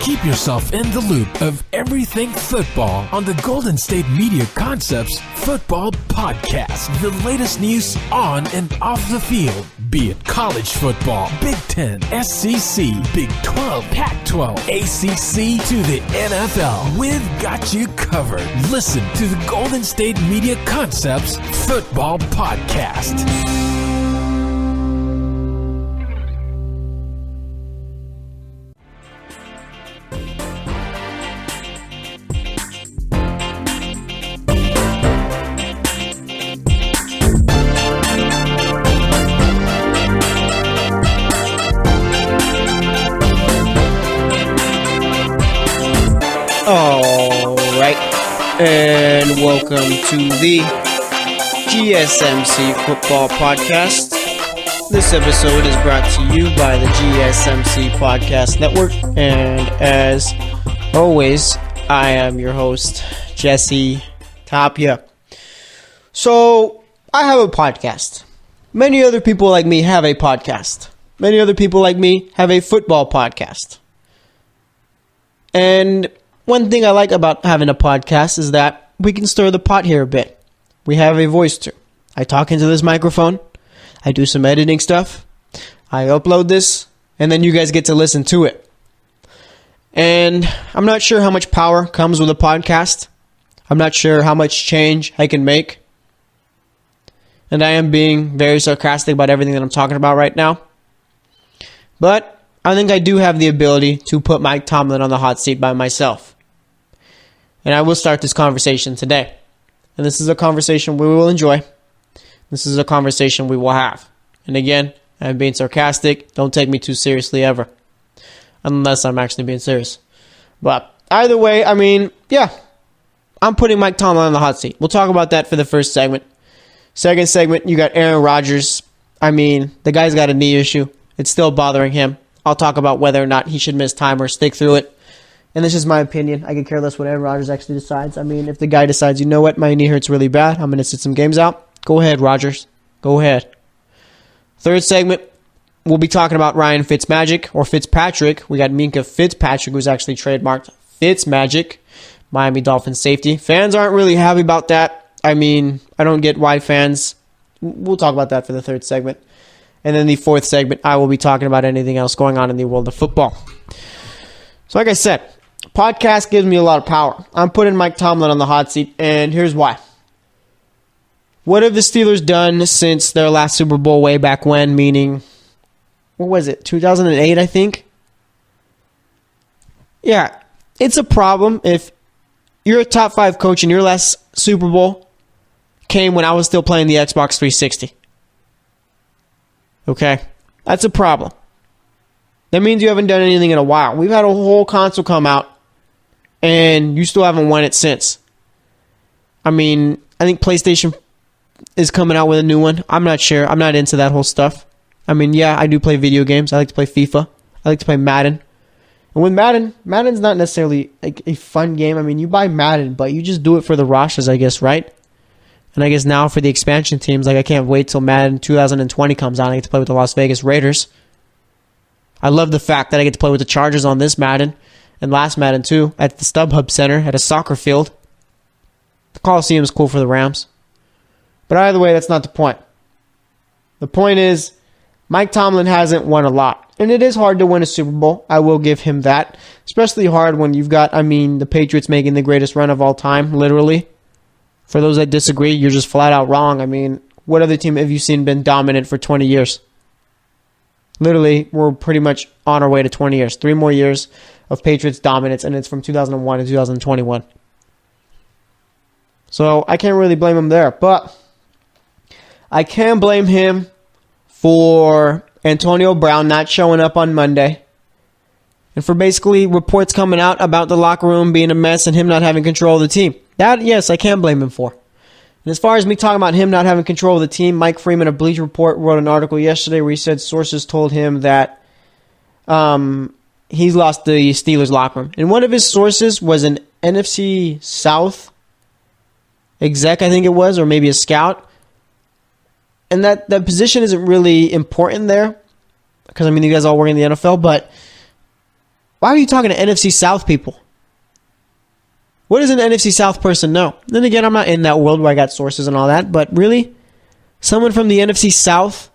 Keep yourself in the loop of everything football on the Golden State Media Concepts Football Podcast. The latest news on and off the field, be it college football, Big Ten, SEC, Big 12, Pac-12, ACC to the NFL. We've got you covered. Listen to the Golden State Media Concepts Football Podcast. And welcome to the GSMC Football Podcast. This episode is brought to you by the GSMC Podcast Network. And as always, I am your host, Jesse Tapia. So, I have a podcast. Many other people like me have a podcast. Many other people like me have a football podcast. And one thing I like about having a podcast is that we can stir the pot here a bit. We have a voice too. I talk into this microphone. I do some editing stuff. I upload this. And then you guys get to listen to it. And I'm not sure how much power comes with a podcast. I'm not sure how much change I can make. And I am being very sarcastic about everything that I'm talking about right now. But I think I do have the ability to put Mike Tomlin on the hot seat by myself. And I will start this conversation today. And this is a conversation we will enjoy. This is a conversation we will have. And again, I'm being sarcastic. Don't take me too seriously ever. Unless I'm actually being serious. But either way, I'm putting Mike Tomlin on the hot seat. We'll talk about that for the first segment. Second segment, you got Aaron Rodgers. The guy's got a knee issue. It's still bothering him. I'll talk about whether or not he should miss time or stick through it. And this is my opinion. I could care less what Aaron Rodgers actually decides. If the guy decides, you know what, my knee hurts really bad, I'm going to sit some games out, go ahead, Rodgers. Go ahead. Third segment, we'll be talking about Ryan Fitzmagic, or Fitzpatrick. We got Minka Fitzpatrick, who's actually trademarked Fitzmagic, Miami Dolphins safety. Fans aren't really happy about that. I don't get why fans. We'll talk about that for the third segment. And then the fourth segment, I will be talking about anything else going on in the world of football. So like I said, podcast gives me a lot of power. I'm putting Mike Tomlin on the hot seat, and here's why. What have the Steelers done since their last Super Bowl way back when, meaning, 2008, I think? Yeah, it's a problem if you're a top 5 coach and your last Super Bowl came when I was still playing the Xbox 360. Okay? That's a problem. That means you haven't done anything in a while. We've had a whole console come out, and you still haven't won it since. I think PlayStation is coming out with a new one. I'm not sure. I'm not into that whole stuff. I do play video games. I like to play FIFA. I like to play Madden. And with Madden's not necessarily like a fun game. You buy Madden, but you just do it for the rushes, I guess, right? And I guess now for the expansion teams, I can't wait till Madden 2020 comes out. I get to play with the Las Vegas Raiders. I love the fact that I get to play with the Chargers on this Madden, and last Madden too, at the StubHub Center, at a soccer field. The Coliseum is cool for the Rams. But either way, that's not the point. The point is, Mike Tomlin hasn't won a lot. And it is hard to win a Super Bowl. I will give him that. Especially hard when you've got, the Patriots making the greatest run of all time, literally. For those that disagree, you're just flat out wrong. What other team have you seen been dominant for 20 years? Literally, we're pretty much on our way to 20 years. 3 more years of Patriots dominance, and it's from 2001 to 2021. So I can't really blame him there. But I can blame him for Antonio Brown not showing up on Monday. And for basically reports coming out about the locker room being a mess and him not having control of the team. That, yes, I can blame him for. And as far as me talking about him not having control of the team, Mike Freeman of Bleacher Report wrote an article yesterday where he said sources told him that he's lost the Steelers locker room. And one of his sources was an NFC South exec, I think it was, or maybe a scout. And that position isn't really important there because, you guys all work in the NFL, but Why are you talking to NFC South people? What does an NFC South person know? Then again, I'm not in that world where I got sources and all that, but really? Someone from the NFC South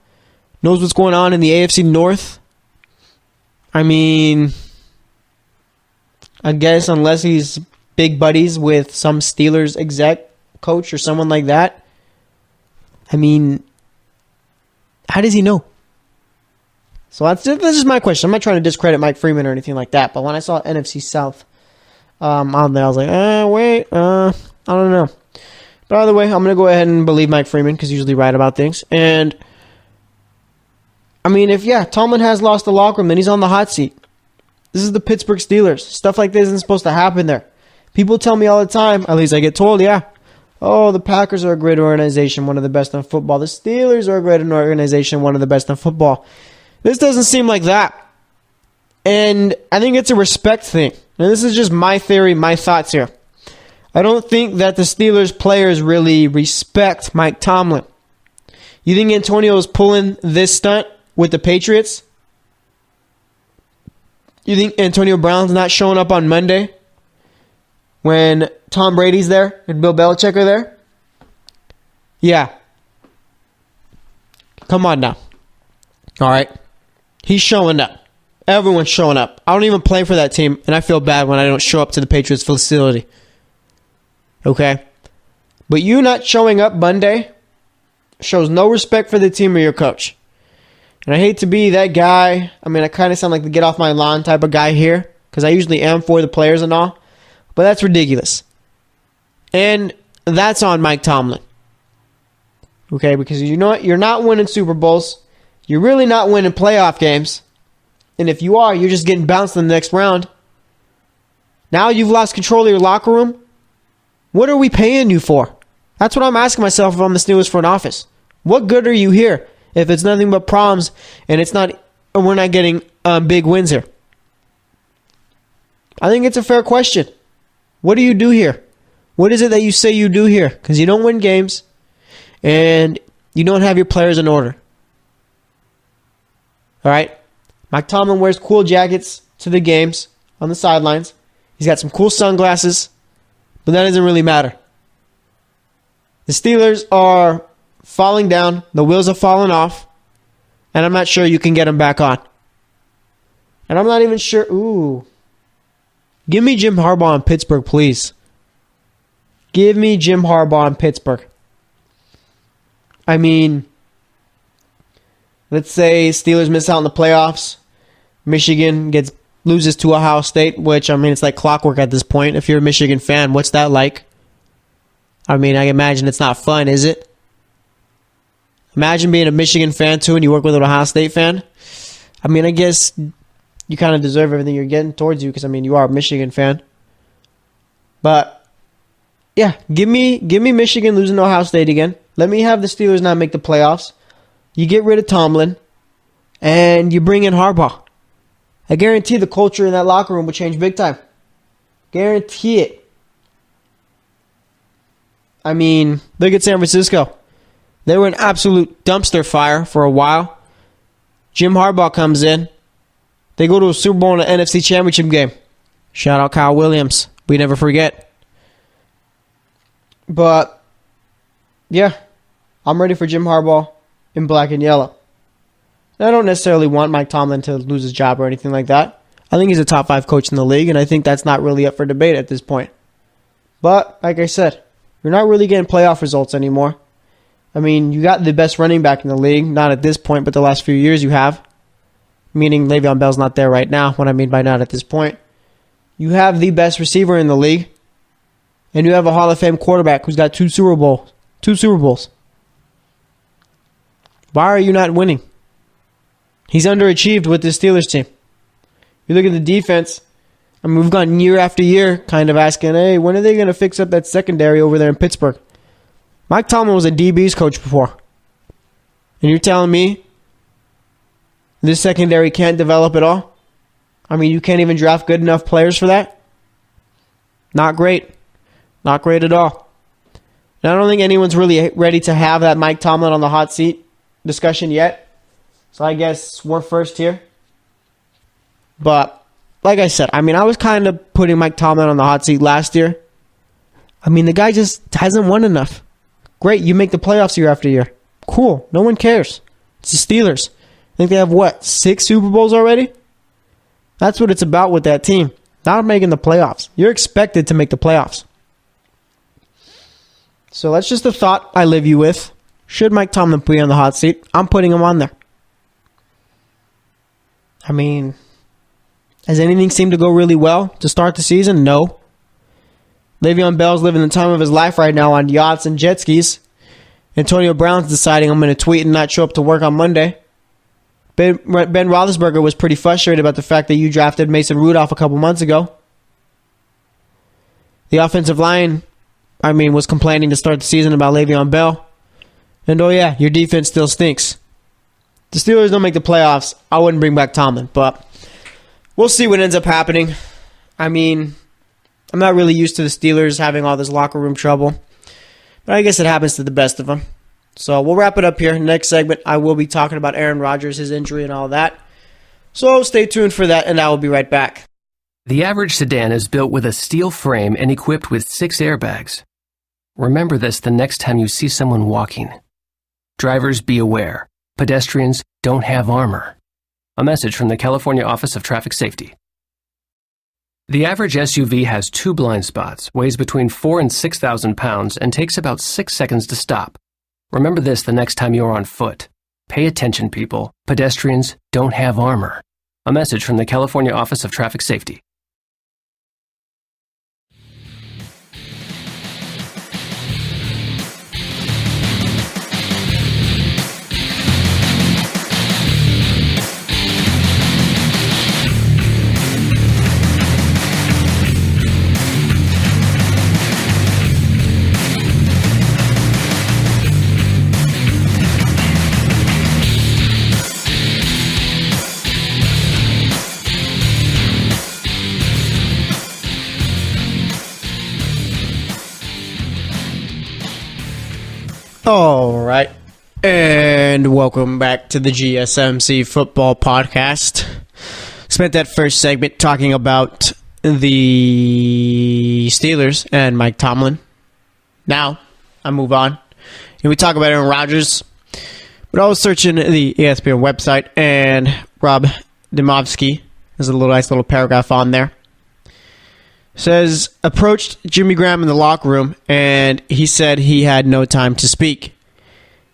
knows what's going on in the AFC North? I mean, I guess unless he's big buddies with some Steelers exec coach or someone like that. I mean, how does he know? So that's just my question. I'm not trying to discredit Mike Freeman or anything like that, but when I saw NFC South on there, I was like, wait, I don't know. But either way, I'm going to go ahead and believe Mike Freeman because he's usually right about things. And, I mean, if Tomlin has lost the locker room, then he's on the hot seat. This is the Pittsburgh Steelers. Stuff like this isn't supposed to happen there. People tell me all the time, at least I get told, oh, the Packers are a great organization, one of the best in football. The Steelers are a great organization, one of the best in football. This doesn't seem like that. And I think it's a respect thing. And this is just my theory, my thoughts here. I don't think that the Steelers players really respect Mike Tomlin. You think Antonio is pulling this stunt with the Patriots? You think Antonio Brown's not showing up on Monday when Tom Brady's there and Bill Belichick are there? Yeah. Come on now. All right. He's showing up. Everyone's showing up. I don't even play for that team, and I feel bad when I don't show up to the Patriots facility. Okay? But you not showing up Monday shows no respect for the team or your coach. And I hate to be that guy. I mean, I kind of sound like the get off my lawn type of guy here, because I usually am for the players and all. But that's ridiculous. And that's on Mike Tomlin. Okay? Because you know what? You're not winning Super Bowls. You're really not winning playoff games. And if you are, you're just getting bounced in the next round. Now you've lost control of your locker room. What are we paying you for? That's what I'm asking myself if I'm the Steelers front office. What good are you here if it's nothing but problems and we're not getting big wins here? I think it's a fair question. What do you do here? What is it that you say you do here? Because you don't win games and you don't have your players in order. All right? Mike Tomlin wears cool jackets to the games on the sidelines. He's got some cool sunglasses, but that doesn't really matter. The Steelers are falling down. The wheels are falling off, and I'm not sure you can get them back on. And I'm not even sure. Ooh. Give me Jim Harbaugh in Pittsburgh, please. Give me Jim Harbaugh in Pittsburgh. I mean, let's say Steelers miss out in the playoffs. Michigan loses to Ohio State, which, I mean, it's like clockwork at this point. If you're a Michigan fan, what's that like? I mean, I imagine it's not fun, is it? Imagine being a Michigan fan, too, and you work with an Ohio State fan. I mean, I guess you kind of deserve everything you're getting towards you because, I mean, you are a Michigan fan. But, yeah, give me Michigan losing to Ohio State again. Let me have the Steelers not make the playoffs. You get rid of Tomlin, and you bring in Harbaugh. I guarantee the culture in that locker room will change big time. Guarantee it. I mean, look at San Francisco. They were an absolute dumpster fire for a while. Jim Harbaugh comes in. They go to a Super Bowl and an NFC Championship game. Shout out Kyle Williams. We never forget. But, yeah, I'm ready for Jim Harbaugh in black and yellow. I don't necessarily want Mike Tomlin to lose his job or anything like that. I think he's a top 5 coach in the league, and I think that's not really up for debate at this point. But, like I said, you're not really getting playoff results anymore. I mean, you got the best running back in the league. Not at this point, but the last few years you have. Meaning Le'Veon Bell's not there right now. What I mean by not at this point. You have the best receiver in the league. And you have a Hall of Fame quarterback who's got 2 Super Bowls. 2 Super Bowls. Why are you not winning? He's underachieved with this Steelers team. You look at the defense. I mean, we've gone year after year kind of asking, hey, when are they going to fix up that secondary over there in Pittsburgh? Mike Tomlin was a DB's coach before. And you're telling me this secondary can't develop at all? I mean, you can't even draft good enough players for that? Not great. Not great at all. And I don't think anyone's really ready to have that Mike Tomlin on the hot seat discussion yet. So I guess we're first here. But like I said, I was kind of putting Mike Tomlin on the hot seat last year. The guy just hasn't won enough. Great, you make the playoffs year after year. Cool, no one cares. It's the Steelers. I think they have, 6 Super Bowls already? That's what it's about with that team. Not making the playoffs. You're expected to make the playoffs. So that's just a thought I leave you with. Should Mike Tomlin be on the hot seat? I'm putting him on there. Has anything seemed to go really well to start the season? No. Le'Veon Bell's living the time of his life right now on yachts and jet skis. Antonio Brown's deciding I'm going to tweet and not show up to work on Monday. Ben Roethlisberger was pretty frustrated about the fact that you drafted Mason Rudolph a couple months ago. The offensive line, was complaining to start the season about Le'Veon Bell. And oh yeah, your defense still stinks. The Steelers don't make the playoffs. I wouldn't bring back Tomlin, but we'll see what ends up happening. I'm not really used to the Steelers having all this locker room trouble, but I guess it happens to the best of them. So we'll wrap it up here. Next segment, I will be talking about Aaron Rodgers, his injury, and all that. So stay tuned for that, and I will be right back. The average sedan is built with a steel frame and equipped with 6 airbags. Remember this the next time you see someone walking. Drivers, be aware. Pedestrians don't have armor. A message from the California Office of Traffic Safety. The average SUV has 2 blind spots, weighs between 4,000 and 6,000 pounds, and takes about 6 seconds to stop. Remember this the next time you're on foot. Pay attention, people. Pedestrians don't have armor. A message from the California Office of Traffic Safety. All right, and welcome back to the GSMC Football Podcast. Spent that first segment talking about the Steelers and Mike Tomlin. Now, I move on, and we talk about Aaron Rodgers. But I was searching the ESPN website, and Rob Demovsky, there's a nice little paragraph on there, says, approached Jimmy Graham in the locker room, and he said he had no time to speak.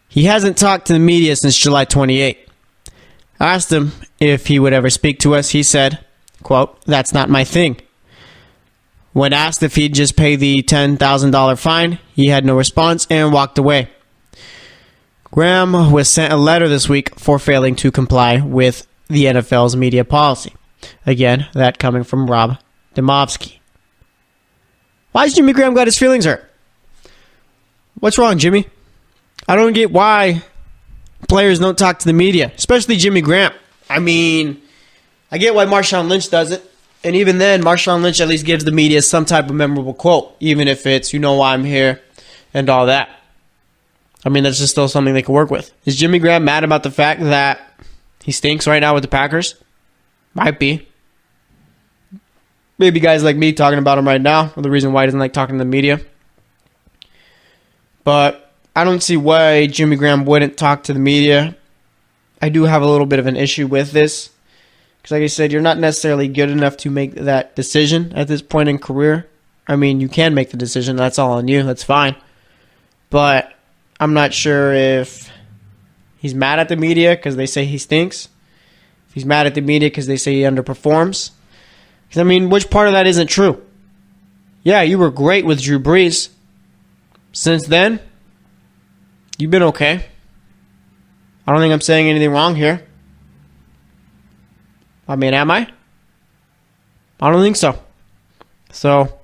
He hasn't talked to the media since July 28. I asked him if he would ever speak to us. He said, quote, "That's not my thing." When asked if he'd just pay the $10,000 fine, he had no response and walked away. Graham was sent a letter this week for failing to comply with the NFL's media policy. Again, that coming from Rob Demovsky. Why has Jimmy Graham got his feelings hurt? What's wrong, Jimmy? I don't get why players don't talk to the media, especially Jimmy Graham. I get why Marshawn Lynch does it. And even then, Marshawn Lynch at least gives the media some type of memorable quote, even if it's, you know why I'm here, and all that. That's just still something they can work with. Is Jimmy Graham mad about the fact that he stinks right now with the Packers? Might be. Maybe guys like me talking about him right now are the reason why he doesn't like talking to the media. But I don't see why Jimmy Graham wouldn't talk to the media. I do have a little bit of an issue with this. Because like I said, you're not necessarily good enough to make that decision at this point in career. You can make the decision. That's all on you. That's fine. But I'm not sure if he's mad at the media because they say he stinks. If he's mad at the media because they say he underperforms. Because, which part of that isn't true? Yeah, you were great with Drew Brees. Since then, you've been okay. I don't think I'm saying anything wrong here. Am I? I don't think so. So,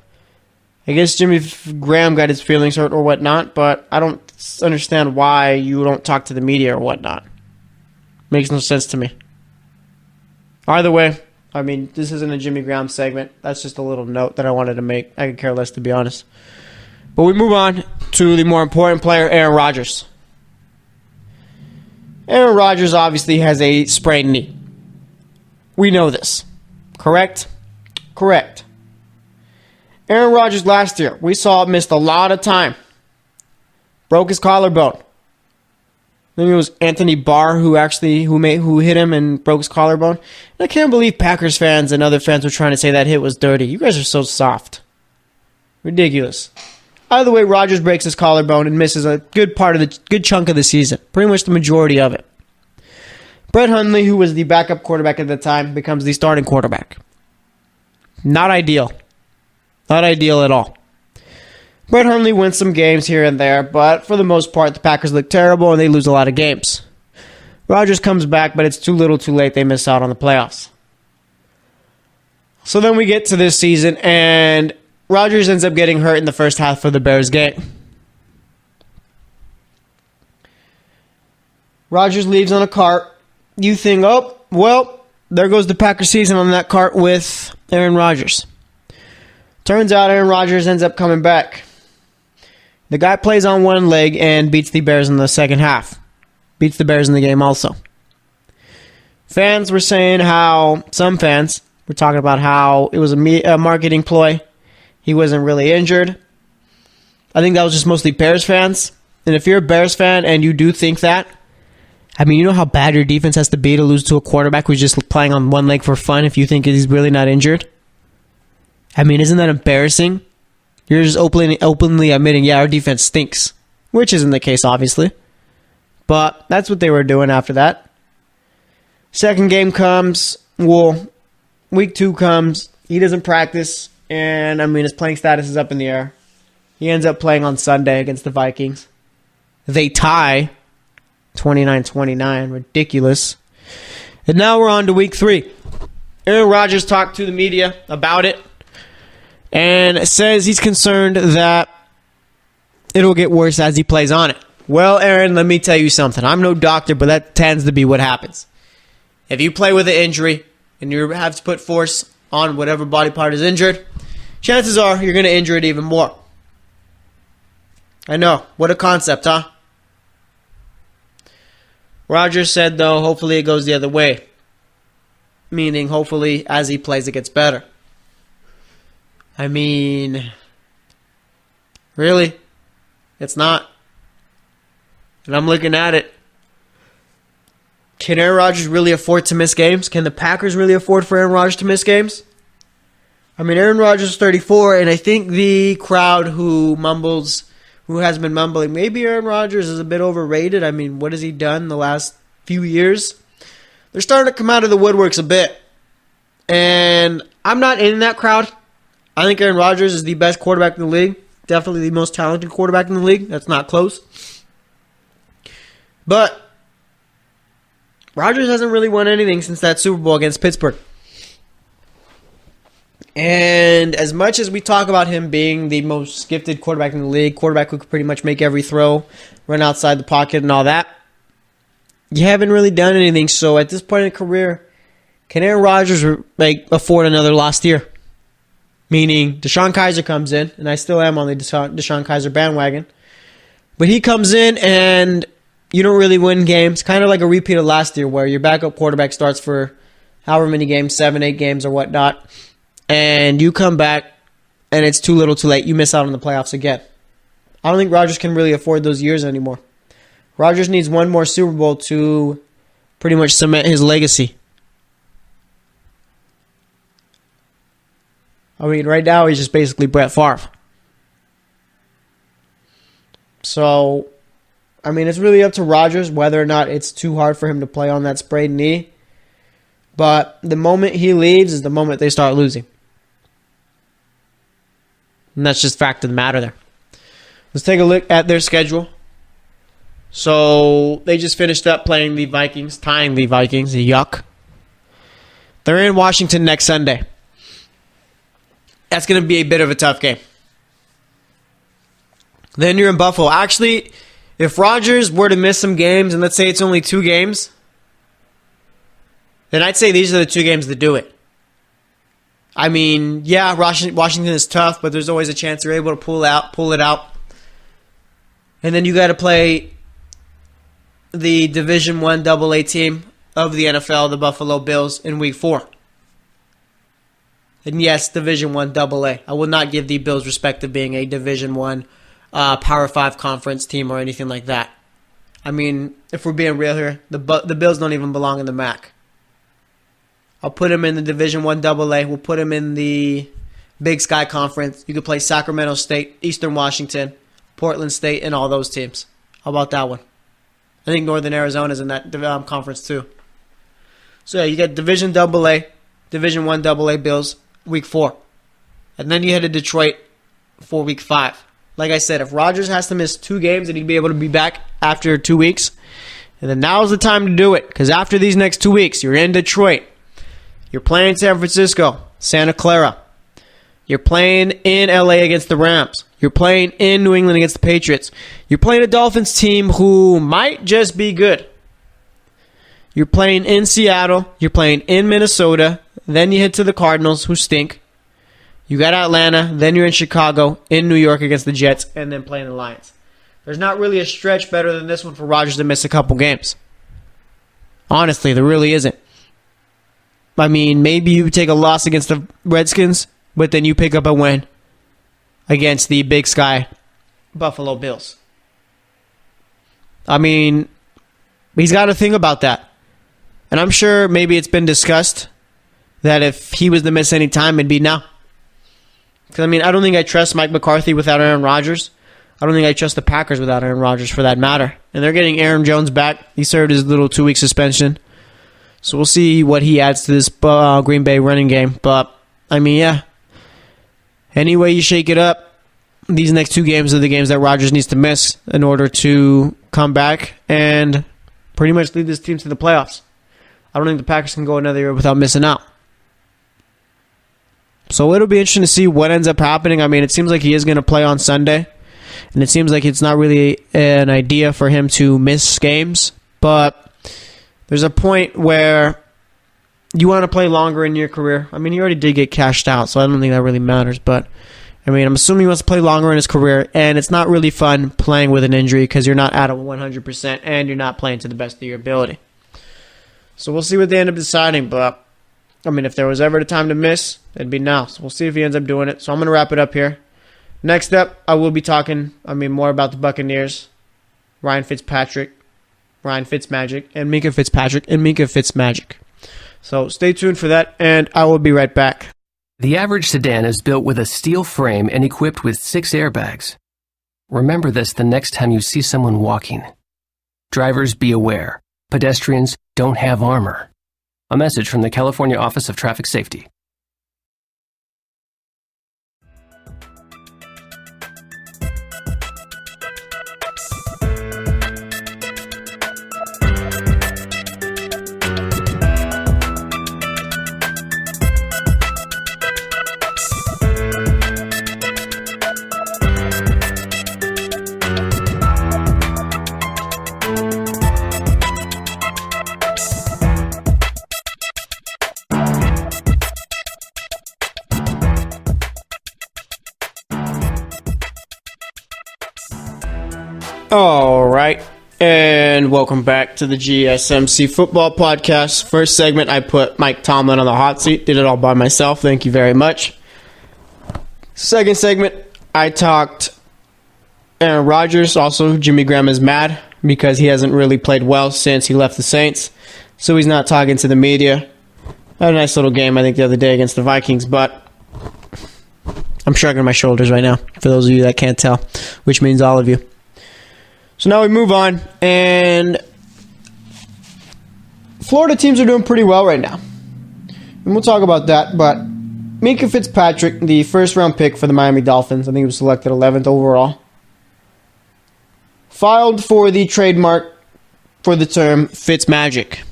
I guess Jimmy Graham got his feelings hurt or whatnot, but I don't understand why you don't talk to the media or whatnot. Makes no sense to me. Either way, this isn't a Jimmy Graham segment. That's just a little note that I wanted to make. I could care less, to be honest. But we move on to the more important player, Aaron Rodgers. Aaron Rodgers obviously has a sprained knee. We know this, correct? Correct. Aaron Rodgers last year, we saw missed a lot of time. Broke his collarbone. Maybe it was Anthony Barr who hit him and broke his collarbone. And I can't believe Packers fans and other fans were trying to say that hit was dirty. You guys are so soft. Ridiculous. Either way, Rodgers breaks his collarbone and misses a good chunk of the season. Pretty much the majority of it. Brett Hundley, who was the backup quarterback at the time, becomes the starting quarterback. Not ideal. Not ideal at all. Brett Hundley wins some games here and there, but for the most part, the Packers look terrible and they lose a lot of games. Rodgers comes back, but it's too little too late. They miss out on the playoffs. So then we get to this season, and Rodgers ends up getting hurt in the first half of the Bears game. Rodgers leaves on a cart. You think, oh, well, there goes the Packers season on that cart with Aaron Rodgers. Turns out Aaron Rodgers ends up coming back. The guy plays on one leg and beats the Bears in the second half. Beats the Bears in the game also. Fans were saying some fans were talking about how it was a marketing ploy. He wasn't really injured. I think that was just mostly Bears fans. And if you're a Bears fan and you do think that, I mean, you know how bad your defense has to be to lose to a quarterback who's just playing on one leg for fun if you think he's really not injured? I mean, isn't that embarrassing? You're just openly admitting, yeah, our defense stinks. Which isn't the case, obviously. But that's what they were doing after that. Second game comes. Well, week 2 comes. He doesn't practice. And, I mean, his playing status is up in the air. He ends up playing on Sunday against the Vikings. They tie 29-29. Ridiculous. And now we're on to week 3. Aaron Rodgers talked to the media about it. And says he's concerned that it'll get worse as he plays on it. Well, Aaron, let me tell you something. I'm no doctor, but that tends to be what happens. If you play with an injury and you have to put force on whatever body part is injured, chances are you're going to injure it even more. I know. What a concept, huh? Rodgers said, though, hopefully it goes the other way. Meaning, hopefully, as he plays, it gets better. I mean, really? It's not. And I'm looking at it. Can Aaron Rodgers really afford to miss games? Can the Packers really afford for Aaron Rodgers to miss games? I mean, Aaron Rodgers is 34, and I think the crowd who has been mumbling, maybe Aaron Rodgers is a bit overrated. I mean, what has he done the last few years? They're starting to come out of the woodworks a bit. And I'm not in that crowd. I think Aaron Rodgers is the best quarterback in the league. Definitely the most talented quarterback in the league. That's not close. But Rodgers hasn't really won anything since that Super Bowl against Pittsburgh. And as much as we talk about him being the most gifted quarterback in the league, quarterback who could pretty much make every throw, run outside the pocket and all that, you haven't really done anything. So at this point in the career, can Aaron Rodgers afford another lost year? Meaning DeShone Kizer comes in, and I still am on the DeShone Kizer bandwagon. But he comes in and you don't really win games. Kind of like a repeat of last year where your backup quarterback starts for however many games, 7, 8 games or whatnot. And you come back and it's too little too late. You miss out on the playoffs again. I don't think Rodgers can really afford those years anymore. Rodgers needs one more Super Bowl to pretty much cement his legacy. I mean, right now he's just basically Brett Favre. So, I mean, it's really up to Rodgers whether or not it's too hard for him to play on that sprained knee. But the moment he leaves is the moment they start losing. And that's just fact of the matter there. Let's take a look at their schedule. So, they just finished up playing the Vikings, tying the Vikings. Yuck. They're in Washington next Sunday. That's going to be a bit of a tough game. Then you're in Buffalo. Actually, if Rodgers were to miss some games, and let's say it's only 2 games, then I'd say these are the 2 games that do it. I mean, yeah, Washington is tough, but there's always a chance they're able to pull it out. And then you got to play the Division I AA team of the NFL, the Buffalo Bills, in Week 4. And yes, Division One AA. I will not give the Bills respect of being a Division One Power 5 conference team or anything like that. I mean, if we're being real here, the Bills don't even belong in the MAC. I'll put them in the Division One AA. We'll put them in the Big Sky Conference. You could play Sacramento State, Eastern Washington, Portland State, and all those teams. How about that one? I think Northern Arizona's in that conference too. So yeah, you get Division AA, Division One AA Bills, Week 4. And then you head to Detroit for Week 5. Like I said, if Rodgers has to miss 2 games, then he'd be able to be back after 2 weeks. And then now's the time to do it, because after these next 2 weeks, you're in Detroit. You're playing San Francisco, Santa Clara. You're playing in LA against the Rams. You're playing in New England against the Patriots. You're playing a Dolphins team who might just be good. You're playing in Seattle. You're playing in Minnesota. Then you head to the Cardinals, who stink. You got Atlanta. Then you're in Chicago, in New York against the Jets, and then playing the Lions. There's not really a stretch better than this one for Rodgers to miss a couple games. Honestly, there really isn't. I mean, maybe you take a loss against the Redskins, but then you pick up a win against the Big Sky Buffalo Bills. I mean, he's got to think about that. And I'm sure maybe it's been discussed that if he was to miss any time, it'd be now. Because, I mean, I don't think I trust Mike McCarthy without Aaron Rodgers. I don't think I trust the Packers without Aaron Rodgers, for that matter. And they're getting Aaron Jones back. He served his little 2-week suspension. So we'll see what he adds to this Green Bay running game. But, I mean, yeah. Any way you shake it up, these next 2 games are the games that Rodgers needs to miss in order to come back and pretty much lead this team to the playoffs. I don't think the Packers can go another year without missing out. So it'll be interesting to see what ends up happening. I mean, it seems like he is going to play on Sunday. And it seems like it's not really an idea for him to miss games. But there's a point where you want to play longer in your career. I mean, he already did get cashed out, so I don't think that really matters. But, I mean, I'm assuming he wants to play longer in his career. And it's not really fun playing with an injury because you're not at a 100% and you're not playing to the best of your ability. So we'll see what they end up deciding. But, I mean, if there was ever a time to miss, it'd be now. So we'll see if he ends up doing it. So I'm going to wrap it up here. Next up, I will be talking, more about the Buccaneers, Ryan Fitzpatrick, Ryan Fitzmagic, and Minka Fitzpatrick, and Minka Fitzmagic. So stay tuned for that, and I will be right back. The average sedan is built with a steel frame and equipped with 6 airbags. Remember this the next time you see someone walking. Drivers, be aware. Pedestrians don't have armor. A message from the California Office of Traffic Safety. All right, and welcome back to the GSMC Football Podcast. First segment, I put Mike Tomlin on the hot seat. Did it all by myself. Thank you very much. Second segment, I talked Aaron Rodgers. Also, Jimmy Graham is mad because he hasn't really played well since he left the Saints. So he's not talking to the media. Had a nice little game, I think, the other day against the Vikings, but I'm shrugging my shoulders right now, for those of you that can't tell, which means all of you. So now we move on, and Florida teams are doing pretty well right now. And we'll talk about that, but Minka Fitzpatrick, the first-round pick for the Miami Dolphins, I think he was selected 11th overall, filed for the trademark for the term Fitzmagic.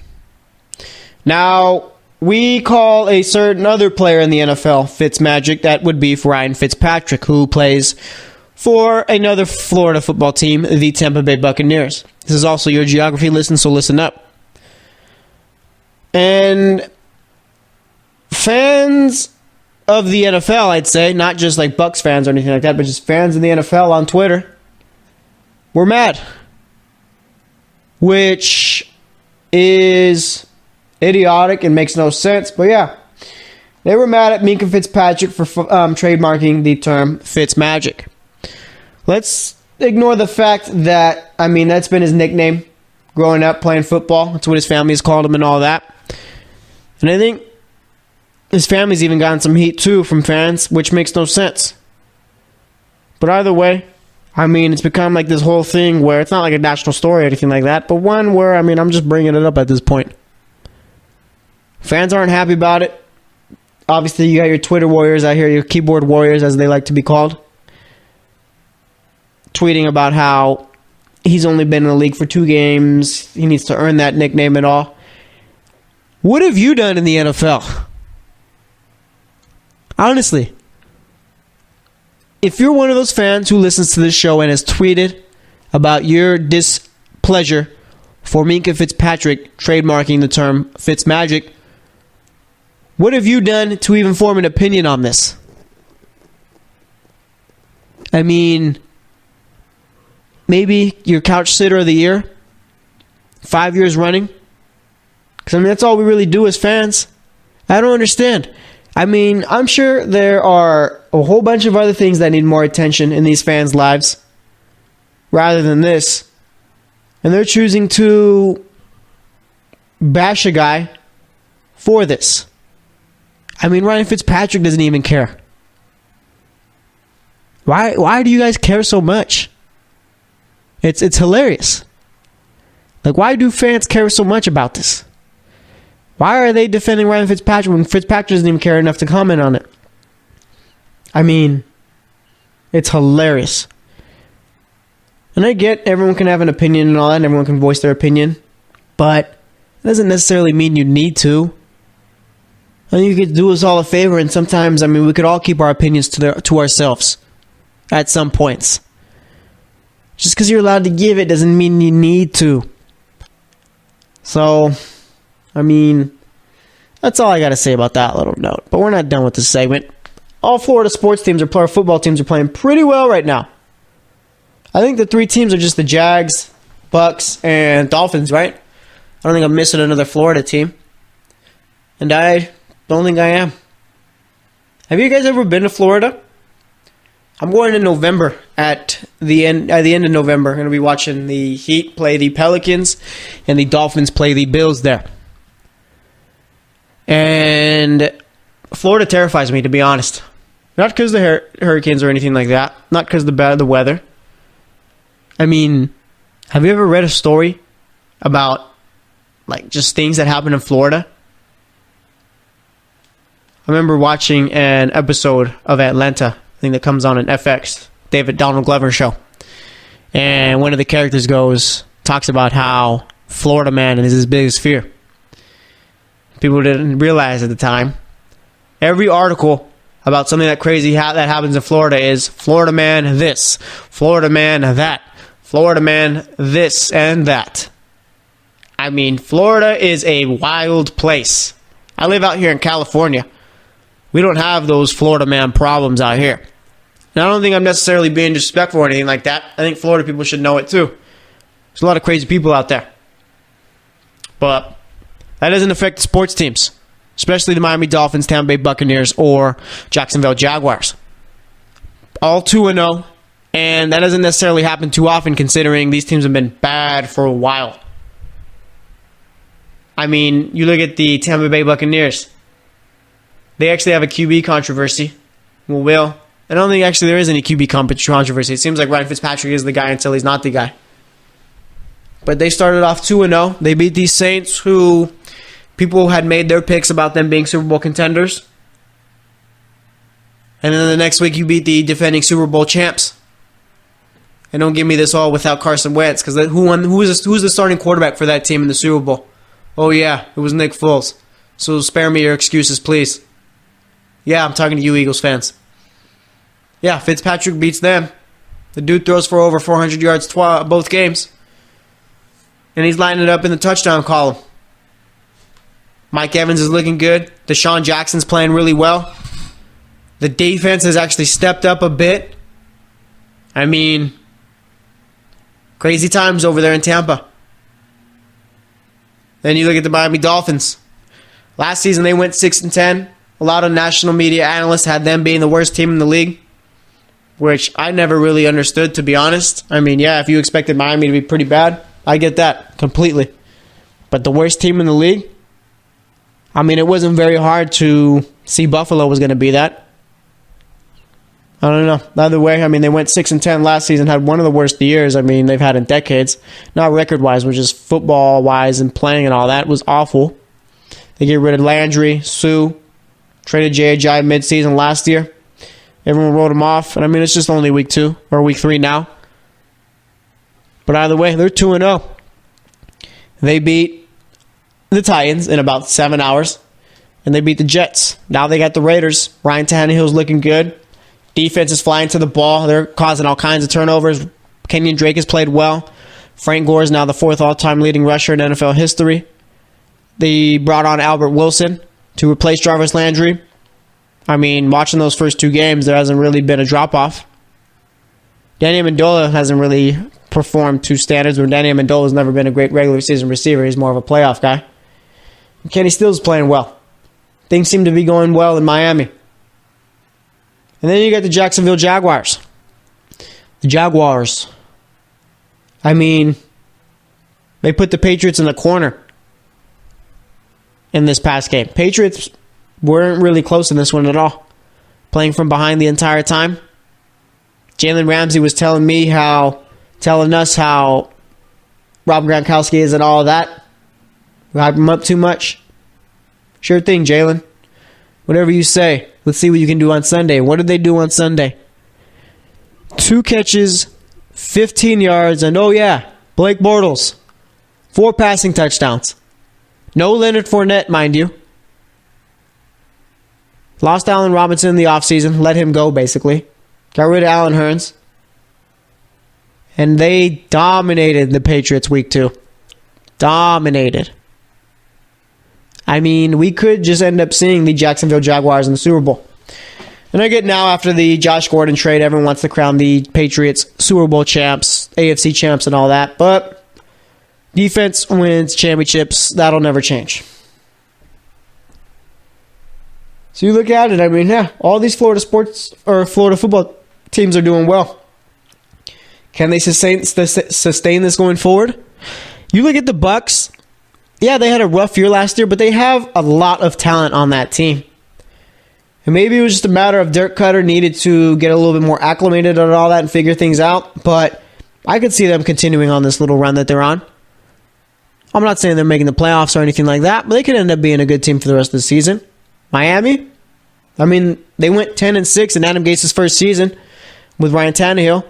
Now, we call a certain other player in the NFL Fitzmagic. That would be Ryan Fitzpatrick, who plays for another Florida football team, the Tampa Bay Buccaneers. This is also your geography lesson, so listen up. And fans of the NFL, I'd say, not just like Bucs fans or anything like that, but just fans of the NFL on Twitter, were mad. Which is idiotic and makes no sense, but yeah. They were mad at Minkah Fitzpatrick for trademarking the term Fitzmagic. Let's ignore the fact that, that's been his nickname growing up playing football. That's what his family has called him and all that. And I think his family's even gotten some heat too from fans, which makes no sense. But either way, it's become like this whole thing where it's not like a national story or anything like that, but one where, I'm just bringing it up at this point. Fans aren't happy about it. Obviously, you got your Twitter warriors out here, your keyboard warriors, as they like to be called, tweeting about how he's only been in the league for 2 games. He needs to earn that nickname and all. What have you done in the NFL? Honestly, if you're one of those fans who listens to this show and has tweeted about your displeasure for Minkah Fitzpatrick trademarking the term Fitzmagic, what have you done to even form an opinion on this? Maybe your couch sitter of the year, 5 years running. Because, that's all we really do as fans. I don't understand. I'm sure there are a whole bunch of other things that need more attention in these fans' lives rather than this. And they're choosing to bash a guy for this. Ryan Fitzpatrick doesn't even care. Why do you guys care so much? It's hilarious. Like, why do fans care so much about this? Why are they defending Ryan Fitzpatrick when Fitzpatrick doesn't even care enough to comment on it? It's hilarious. And I get everyone can have an opinion and all that, and everyone can voice their opinion, but it doesn't necessarily mean you need to. And you could do us all a favor, and sometimes, we could all keep our opinions to ourselves at some points. Just because you're allowed to give it doesn't mean you need to. So, that's all I got to say about that little note. But we're not done with this segment. All Florida sports teams or football teams are playing pretty well right now. I think the 3 teams are just the Jags, Bucks, and Dolphins, right? I don't think I'm missing another Florida team. And I don't think I am. Have you guys ever been to Florida? I'm going in November at the end of November. I'm going to be watching the Heat play the Pelicans and the Dolphins play the Bills there. And Florida terrifies me, to be honest. Not because of the hurricanes or anything like that. Not because of the weather. Have you ever read a story about just things that happen in Florida? I remember watching an episode of Atlanta, I think that comes on FX, Donald Glover show. And one of the characters talks about how Florida man is his biggest fear. People didn't realize at the time. Every article about something that crazy that happens in Florida is Florida man this, Florida man that, Florida man this and that. Florida is a wild place. I live out here in California. We don't have those Florida man problems out here. And I don't think I'm necessarily being disrespectful or anything like that. I think Florida people should know it too. There's a lot of crazy people out there. But that doesn't affect the sports teams, especially the Miami Dolphins, Tampa Bay Buccaneers, or Jacksonville Jaguars. All 2-0, and that doesn't necessarily happen too often considering these teams have been bad for a while. You look at the Tampa Bay Buccaneers. They actually have a QB controversy. Well, I don't think actually there is any QB controversy. It seems like Ryan Fitzpatrick is the guy until he's not the guy. But they started off 2-0. They beat these Saints who people had made their picks about them being Super Bowl contenders. And then the next week you beat the defending Super Bowl champs. And don't give me this all without Carson Wentz, because who's the starting quarterback for that team in the Super Bowl? Oh yeah, it was Nick Foles. So spare me your excuses, please. Yeah, I'm talking to you Eagles fans. Yeah, Fitzpatrick beats them. The dude throws for over 400 yards both games. And he's lining it up in the touchdown column. Mike Evans is looking good. Deshaun Jackson's playing really well. The defense has actually stepped up a bit. Crazy times over there in Tampa. Then you look at the Miami Dolphins. Last season they went 6-10. A lot of national media analysts had them being the worst team in the league, which I never really understood, to be honest. I mean, yeah, if you expected Miami to be pretty bad, I get that completely. But the worst team in the league? I mean, it wasn't very hard to see Buffalo was going to be that. I don't know. Either way, I mean, they went 6-10 last season, had one of the worst years, I mean, they've had in decades. Not record-wise, but just football-wise and playing and all that. It was awful. They get rid of Landry, Sue, traded J.J. midseason last year. Everyone wrote him off. And I mean, it's just only week 2 or week 3 now. But either way, they're 2-0. They beat the Titans in about 7 hours. And they beat the Jets. Now they got the Raiders. Ryan Tannehill's looking good. Defense is flying to the ball. They're causing all kinds of turnovers. Kenyon Drake has played well. Frank Gore is now the 4th all-time leading rusher in NFL history. They brought on Albert Wilson to replace Jarvis Landry. I mean, watching those first 2 games, there hasn't really been a drop-off. Danny Amendola hasn't really performed to standards, where Danny Amendola has never been a great regular season receiver. He's more of a playoff guy. And Kenny Stills playing well. Things seem to be going well in Miami. And then you got the Jacksonville Jaguars. The Jaguars. I mean, they put the Patriots in the corner in this past game. Patriots weren't really close in this one at all. Playing from behind the entire time. Jalen Ramsey was telling us how Rob Gronkowski is and all of that. We hype him up too much. Sure thing, Jalen. Whatever you say. Let's see what you can do on Sunday. What did they do on Sunday? 2 catches, 15 yards, and oh yeah, Blake Bortles. 4 passing touchdowns. No Leonard Fournette, mind you. Lost Allen Robinson in the offseason. Let him go, basically. Got rid of Allen Hurns. And they dominated the Patriots week 2. Dominated. I mean, we could just end up seeing the Jacksonville Jaguars in the Super Bowl. And I get now, after the Josh Gordon trade, everyone wants to crown the Patriots Super Bowl champs, AFC champs, and all that. But defense wins championships. That'll never change. So you look at it, I mean, yeah, all these Florida football teams are doing well. Can they sustain this going forward? You look at the Bucs. Yeah, they had a rough year last year, but they have a lot of talent on that team. And maybe it was just a matter of Dirk Cutter needed to get a little bit more acclimated and all that and figure things out. But I could see them continuing on this little run that they're on. I'm not saying they're making the playoffs or anything like that, but they could end up being a good team for the rest of the season. Miami, I mean, they went 10-6 in Adam Gase' first season with Ryan Tannehill.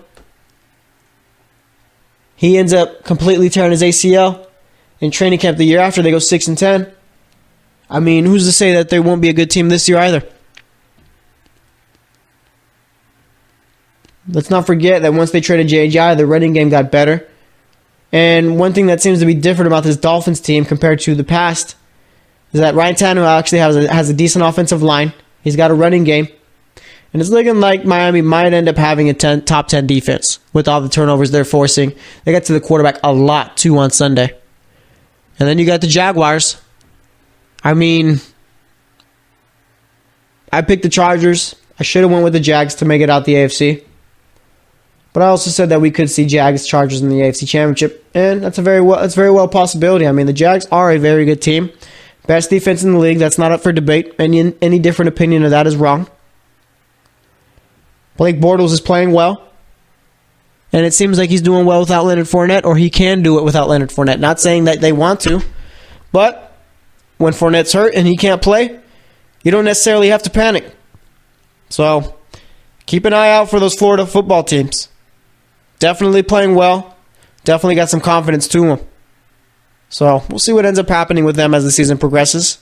He ends up completely tearing his ACL in training camp the year after. They go 6-10. I mean, who's to say that they won't be a good team this year either? Let's not forget that once they traded J.J., the running game got better. And one thing that seems to be different about this Dolphins team compared to the past is that Ryan Tannehill actually has a decent offensive line. He's got a running game. And it's looking like Miami might end up having a top 10 defense with all the turnovers they're forcing. They got to the quarterback a lot, too, on Sunday. And then you got the Jaguars. I mean, I picked the Chargers. I should have went with the Jags to make it out the AFC. But I also said that we could see Jags Chargers in the AFC Championship. And that's very well a possibility. I mean, the Jags are a very good team. Best defense in the league. That's not up for debate. Any different opinion of that is wrong. Blake Bortles is playing well. And it seems like he's doing well without Leonard Fournette, or he can do it without Leonard Fournette. Not saying that they want to, but when Fournette's hurt and he can't play, you don't necessarily have to panic. So keep an eye out for those Florida football teams. Definitely playing well. Definitely got some confidence to them. So we'll see what ends up happening with them as the season progresses.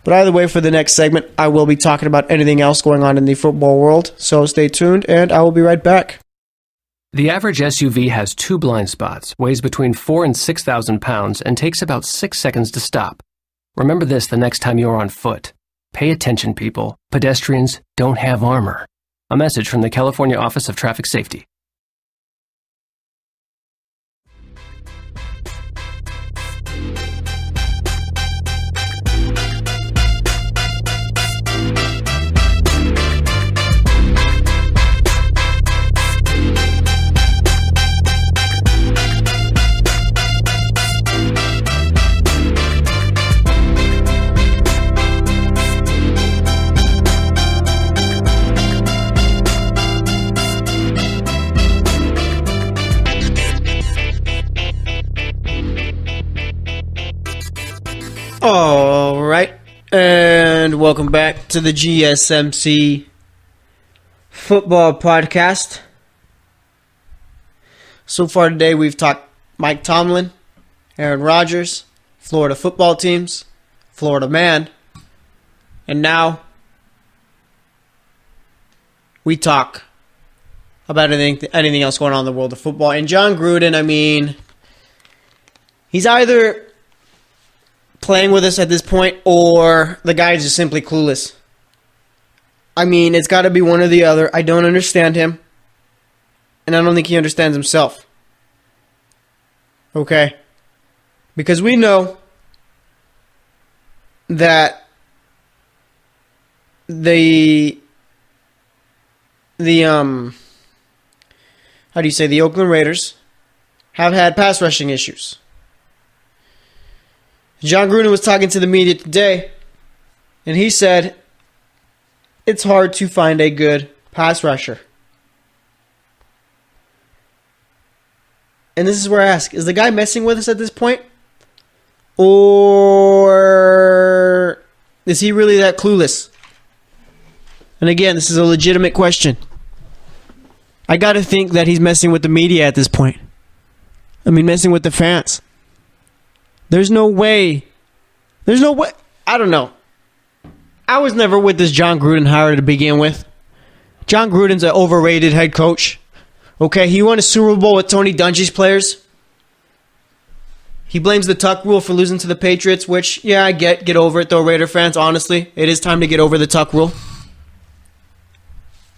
But either way, for the next segment, I will be talking about anything else going on in the football world. So stay tuned, and I will be right back. The average SUV has 2 blind spots, weighs between 4,000 and 6,000 pounds, and takes about 6 seconds to stop. Remember this the next time you're on foot. Pay attention, people. Pedestrians don't have armor. A message from the California Office of Traffic Safety. All right, and welcome back to the GSMC football podcast. So far today, we've talked Mike Tomlin, Aaron Rodgers, Florida football teams, Florida man, and now we talk about anything else going on in the world of football. And John Gruden, I mean, he's either playing with us at this point, or the guy is just simply clueless. I mean, it's got to be one or the other. I don't understand him, and I don't think he understands himself. Okay? Because we know that the Oakland Raiders have had pass rushing issues. John Gruden was talking to the media today, and he said it's hard to find a good pass rusher. And this is where I ask, is the guy messing with us at this point? Or is he really that clueless? And again, this is a legitimate question. I got to think that he's messing with the media at this point. I mean, messing with the fans. There's no way. I don't know. I was never with this John Gruden hire to begin with. John Gruden's an overrated head coach. Okay, he won a Super Bowl with Tony Dungy's players. He blames the Tuck rule for losing to the Patriots, which, yeah, I get over it though, Raider fans, honestly. It is time to get over the Tuck rule.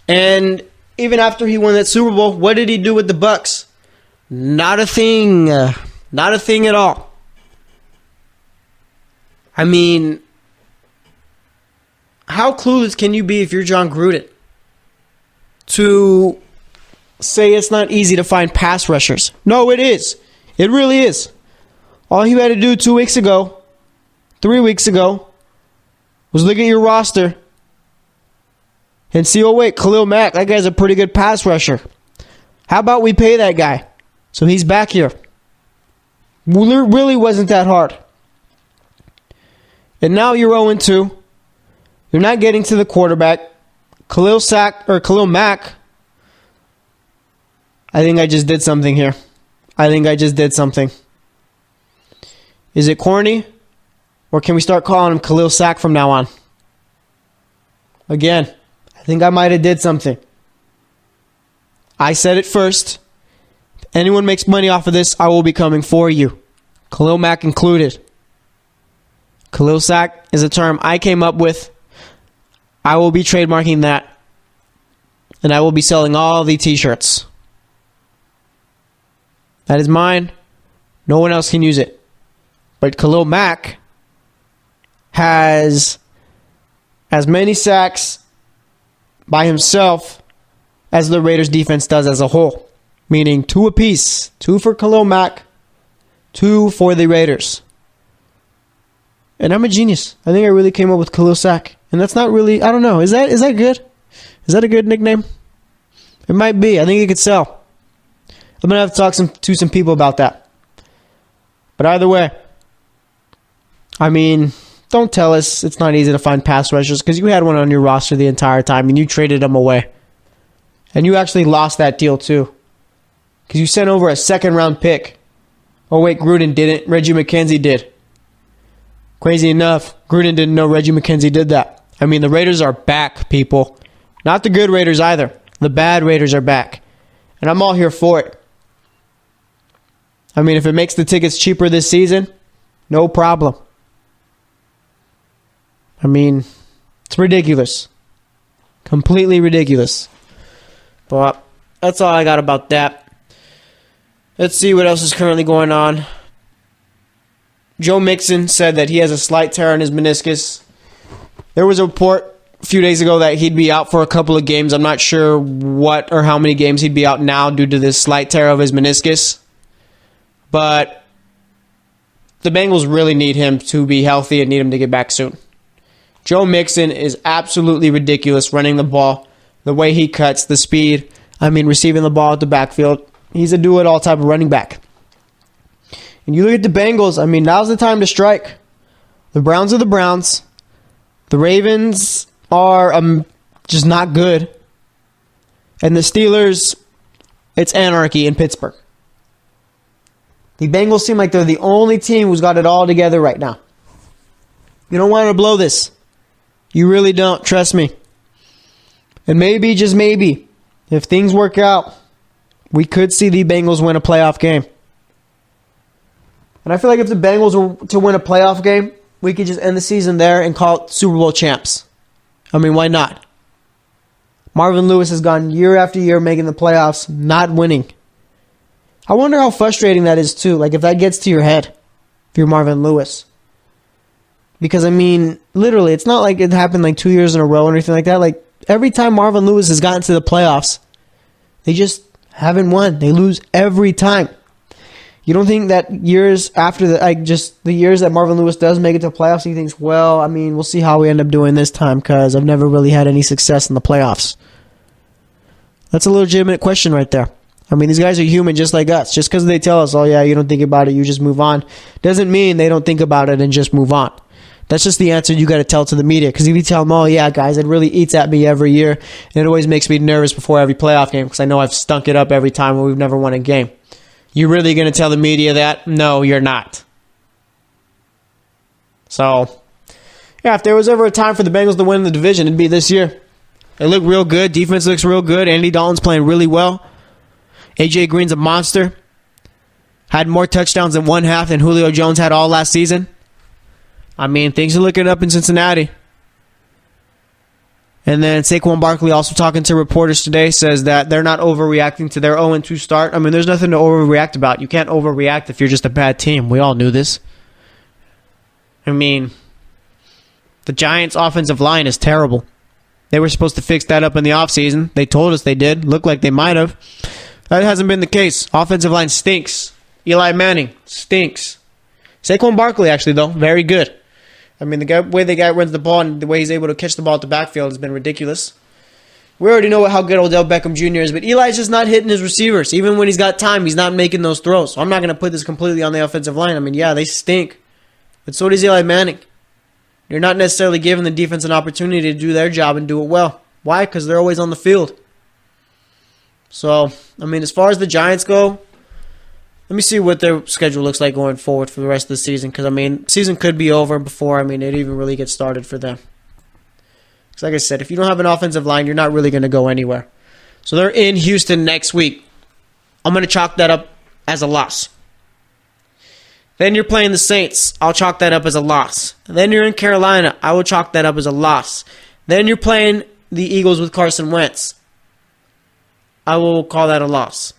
And even after he won that Super Bowl, what did he do with the Bucks? Not a thing. Not a thing at all. I mean, how clueless can you be if you're John Gruden to say it's not easy to find pass rushers? No, it is. It really is. All you had to do 2 weeks ago, 3 weeks ago, was look at your roster and see, oh wait, Khalil Mack, that guy's a pretty good pass rusher. How about we pay that guy so he's back here? Well, it really wasn't that hard. And now you're 0-2. You're not getting to the quarterback. Khalil Mack. I think I just did something here. Is it corny? Or can we start calling him Khalil Sack from now on? Again, I think I might have did something. I said it first. If anyone makes money off of this, I will be coming for you. Khalil Mack included. Khalil Sack is a term I came up with. I will be trademarking that. And I will be selling all the t-shirts. That is mine. No one else can use it. But Khalil Mack has as many sacks by himself as the Raiders defense does as a whole. Meaning 2 apiece. 2 for Khalil Mack. 2 for the Raiders. And I'm a genius. I think I really came up with Khalil Sack. And that's not really, I don't know. Is that good? Is that a good nickname? It might be. I think it could sell. I'm going to have to talk to some people about that. But either way, I mean, don't tell us it's not easy to find pass rushers, because you had one on your roster the entire time and you traded them away. And you actually lost that deal too, because you sent over a 2nd-round pick. Oh wait, Gruden didn't. Reggie McKenzie did. Crazy enough, Gruden didn't know Reggie McKenzie did that. I mean, the Raiders are back, people. Not the good Raiders either. The bad Raiders are back. And I'm all here for it. I mean, if it makes the tickets cheaper this season, no problem. I mean, it's ridiculous. Completely ridiculous. But that's all I got about that. Let's see what else is currently going on. Joe Mixon said that he has a slight tear in his meniscus. There was a report a few days ago that he'd be out for a couple of games. I'm not sure what or how many games he'd be out now due to this slight tear of his meniscus. But the Bengals really need him to be healthy and need him to get back soon. Joe Mixon is absolutely ridiculous running the ball, the way he cuts, the speed. I mean, receiving the ball at the backfield. He's a do-it-all type of running back. And you look at the Bengals, I mean, now's the time to strike. The Browns are the Browns. The Ravens are just not good. And the Steelers, it's anarchy in Pittsburgh. The Bengals seem like they're the only team who's got it all together right now. You don't want to blow this. You really don't. Trust me. And maybe, just maybe, if things work out, we could see the Bengals win a playoff game. And I feel like if the Bengals were to win a playoff game, we could just end the season there and call it Super Bowl champs. I mean, why not? Marvin Lewis has gone year after year making the playoffs, not winning. I wonder how frustrating that is too. Like if that gets to your head, if you're Marvin Lewis. Because I mean, literally, it's not like it happened like 2 years in a row or anything like that. Like every time Marvin Lewis has gotten to the playoffs, they just haven't won. They lose every time. You don't think that years after the years that Marvin Lewis does make it to the playoffs, he thinks, well, I mean, we'll see how we end up doing this time because I've never really had any success in the playoffs. That's a legitimate question right there. I mean, these guys are human just like us. Just because they tell us, oh yeah, you don't think about it, you just move on, doesn't mean they don't think about it and just move on. That's just the answer you got to tell to the media. Because if you tell them, oh yeah, guys, it really eats at me every year, and it always makes me nervous before every playoff game because I know I've stunk it up every time when we've never won a game. You really going to tell the media that? No, you're not. So, yeah, if there was ever a time for the Bengals to win the division, it'd be this year. They look real good. Defense looks real good. Andy Dalton's playing really well. AJ Green's a monster. Had more touchdowns in one half than Julio Jones had all last season. I mean, things are looking up in Cincinnati. And then Saquon Barkley, also talking to reporters today, says that they're not overreacting to their 0-2 start. I mean, there's nothing to overreact about. You can't overreact if you're just a bad team. We all knew this. I mean, the Giants' offensive line is terrible. They were supposed to fix that up in the offseason. They told us they did. Looked like they might have. That hasn't been the case. Offensive line stinks. Eli Manning stinks. Saquon Barkley, actually, though, very good. I mean, the way the guy runs the ball and the way he's able to catch the ball at the backfield has been ridiculous. We already know how good Odell Beckham Jr. is, but Eli's just not hitting his receivers. Even when he's got time, he's not making those throws. So I'm not going to put this completely on the offensive line. I mean, yeah, they stink. But so does Eli Manning. You're not necessarily giving the defense an opportunity to do their job and do it well. Why? Because they're always on the field. So, I mean, as far as the Giants go, let me see what their schedule looks like going forward for the rest of the season. Because, I mean, season could be over before, it even really gets started for them. Because, like I said, if you don't have an offensive line, you're not really going to go anywhere. So, they're in Houston next week. I'm going to chalk that up as a loss. Then you're playing the Saints. I'll chalk that up as a loss. Then you're in Carolina. I will chalk that up as a loss. Then you're playing the Eagles with Carson Wentz. I will call that a loss.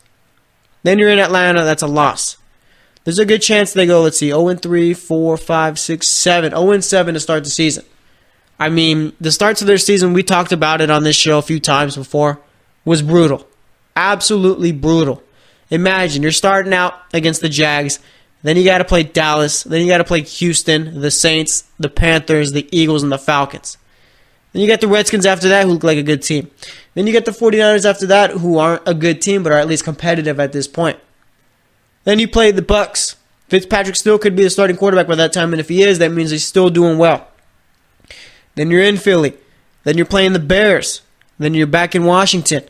Then you're in Atlanta. That's a loss. There's a good chance they go, let's see, 0-3, 4, 5, 6, 7. 0-7 to start the season. I mean, the starts of their season, we talked about it on this show a few times before, was brutal. Absolutely brutal. Imagine, you're starting out against the Jags. Then you got to play Dallas. Then you got to play Houston, the Saints, the Panthers, the Eagles, and the Falcons. Then you got the Redskins after that, who look like a good team. Then you get the 49ers after that, who aren't a good team, but are at least competitive at this point. Then you play the Bucks. Fitzpatrick still could be the starting quarterback by that time, and if he is, that means he's still doing well. Then you're in Philly. Then you're playing the Bears. Then you're back in Washington.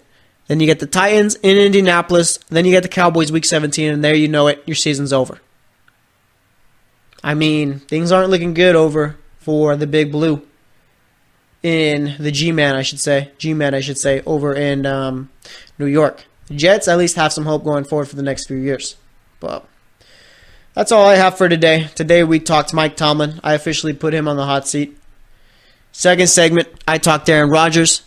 Then you get the Titans in Indianapolis. Then you get the Cowboys week 17, and there you know it, your season's over. I mean, things aren't looking good over for the Big Blue. In the G-Man, I should say, over in New York. The Jets at least have some hope going forward for the next few years. But that's all I have for today. Today we talked Mike Tomlin. I officially put him on the hot seat. Second segment, I talked Aaron Rodgers.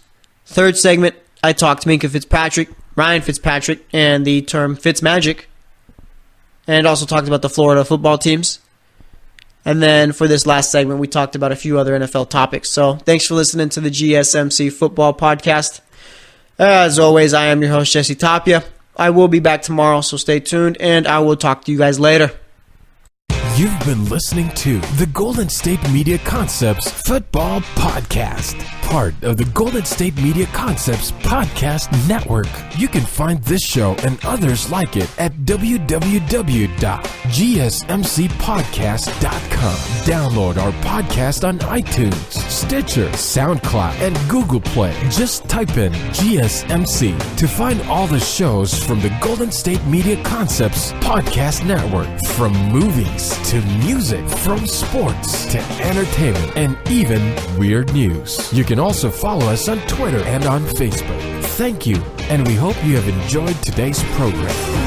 Third segment, I talked Minka Fitzpatrick, Ryan Fitzpatrick, and the term Fitzmagic. And also talked about the Florida football teams. And then for this last segment, we talked about a few other NFL topics. So thanks for listening to the GSMC Football Podcast. As always, I am your host, Jesse Tapia. I will be back tomorrow, so stay tuned, and I will talk to you guys later. You've been listening to the Golden State Media Concepts Football Podcast. part of the Golden State Media Concepts Podcast Network. You can find this show and others like it at www.gsmcpodcast.com. Download our podcast on iTunes, Stitcher, SoundCloud, and Google Play. Just type in GSMC to find all the shows from the Golden State Media Concepts Podcast Network. From movies to music, from sports to entertainment, and even weird news. You can also follow us on Twitter and on Facebook. Thank you, and we hope you have enjoyed today's program.